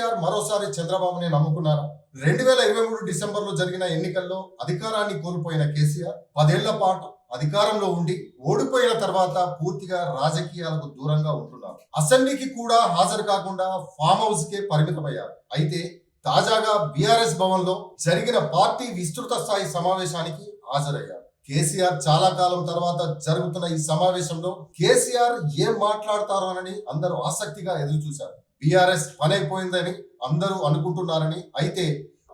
కేసీఆర్ మరోసారి చంద్రబాబుని నమ్ముకున్నారా? 2023 డిసెంబర్లో జరిగిన ఎన్నికల్లో అధికారాన్ని కోల్పోయిన కేసీఆర్ 10 ఏళ్ల పాటు అధికారంలో ఉండి ఓడిపోయిన తర్వాత పూర్తిగా రాజకీయాలకు దూరంగా ఉంటున్నారు. అసెంబ్లీకి కూడా హాజరు కాకుండా ఫామ్ హౌస్ కే పరిమితమయ్యారు. అయితే తాజాగా బీఆర్ఎస్ భవన్ లో జరిగిన పార్టీ విస్తృత స్థాయి సమావేశానికి హాజరయ్యారు. కేసీఆర్ చాలా కాలం తర్వాత జరుగుతున్న ఈ సమావేశంలో కేసీఆర్ ఏం మాట్లాడతారోనని అందరూ ఆసక్తిగా ఎదురు చూశారు. బీఆర్ఎస్ పనైపోయిందని అందరూ అనుకుంటున్నారని, అయితే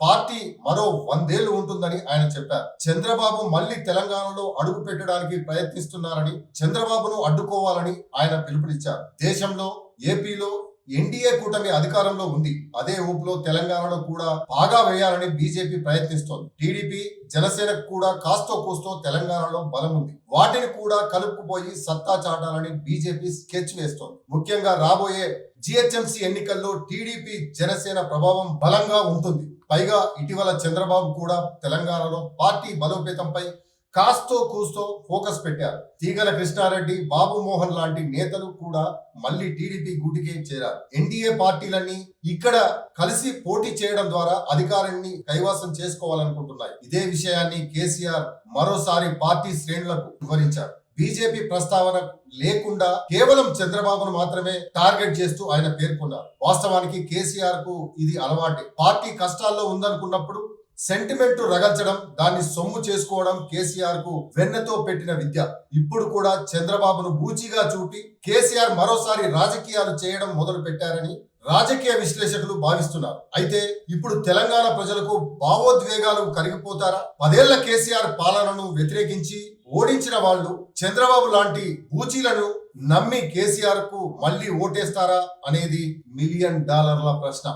పార్టీ మరో 100 ఏళ్లు ఉంటుందని ఆయన చెప్పారు. చంద్రబాబు మళ్లీ తెలంగాణలో అడుగు పెట్టడానికి ప్రయత్నిస్తున్నారని, చంద్రబాబును అడ్డుకోవాలని ఆయన పిలుపునిచ్చారు. దేశంలో ఏపీలో ఎన్డీఏ కూటమి అధికారంలో ఉంది. అదే ఊపులో తెలంగాణలో కూడా బాగా వేయాలని బీజేపీ ప్రయత్నిస్తోంది. టీడీపీ, జనసేనకు కూడా కాస్తో కూస్తో తెలంగాణలో బలం ఉంది. వాటిని కూడా కలుపుకుపోయి సత్తా చాటాలని బీజేపీ స్కెచ్ వేస్తోంది. ముఖ్యంగా రాబోయే జిహెచ్ఎంసీ ఎన్నికల్లో టీడీపీ, జనసేన ప్రభావం బలంగా ఉంటుంది. పైగా ఇటీవల చంద్రబాబు కూడా తెలంగాణలో పార్టీ బలోపేతంపై కాస్తో కూస్తో ఫోకస్ పెట్టారు. తీగల కృష్ణారెడ్డి, బాబు మోహన్ లాంటి నేతలు కూడా మళ్లీ టీడీపీ గూటికే చేరారు. ఎన్డీఏ పార్టీలన్నీ ఇక్కడ కలిసి పోటీ చేయడం ద్వారా అధికారాన్ని కైవసం చేసుకోవాలనుకుంటున్నాయి. ఇదే విషయాన్ని కేసీఆర్ మరోసారి పార్టీ శ్రేణులకు వివరించారు. బీజేపీ ప్రస్తావన లేకుండా కేవలం చంద్రబాబును మాత్రమే టార్గెట్ చేస్తూ ఆయన పేర్కొన్నారు. వాస్తవానికి కేసీఆర్ కు ఇది అలవాటే. పార్టీ కష్టాల్లో ఉందనుకున్నప్పుడు సెంటిమెంట్ రగల్చడం, దాన్ని సొమ్ము చేసుకోవడం కేసీఆర్ కు వెన్నతో పెట్టిన విద్య. ఇప్పుడు కూడా చంద్రబాబును బూచిగా చూపి కేసీఆర్ మరోసారి రాజకీయాలు చేయడం మొదలు పెట్టారని రాజకీయ విశ్లేషకులు భావిస్తున్నారు. అయితే ఇప్పుడు తెలంగాణ ప్రజలకు భావోద్వేగాలు కరిగిపోతారా? 10 ఏళ్ల కేసీఆర్ పాలనను వ్యతిరేకించి ఓడించిన వాళ్ళు చంద్రబాబు లాంటి బూచీలను నమ్మి కేసీఆర్ కు మళ్లీ ఓటేస్తారా అనేది $1,000,000 ప్రశ్న.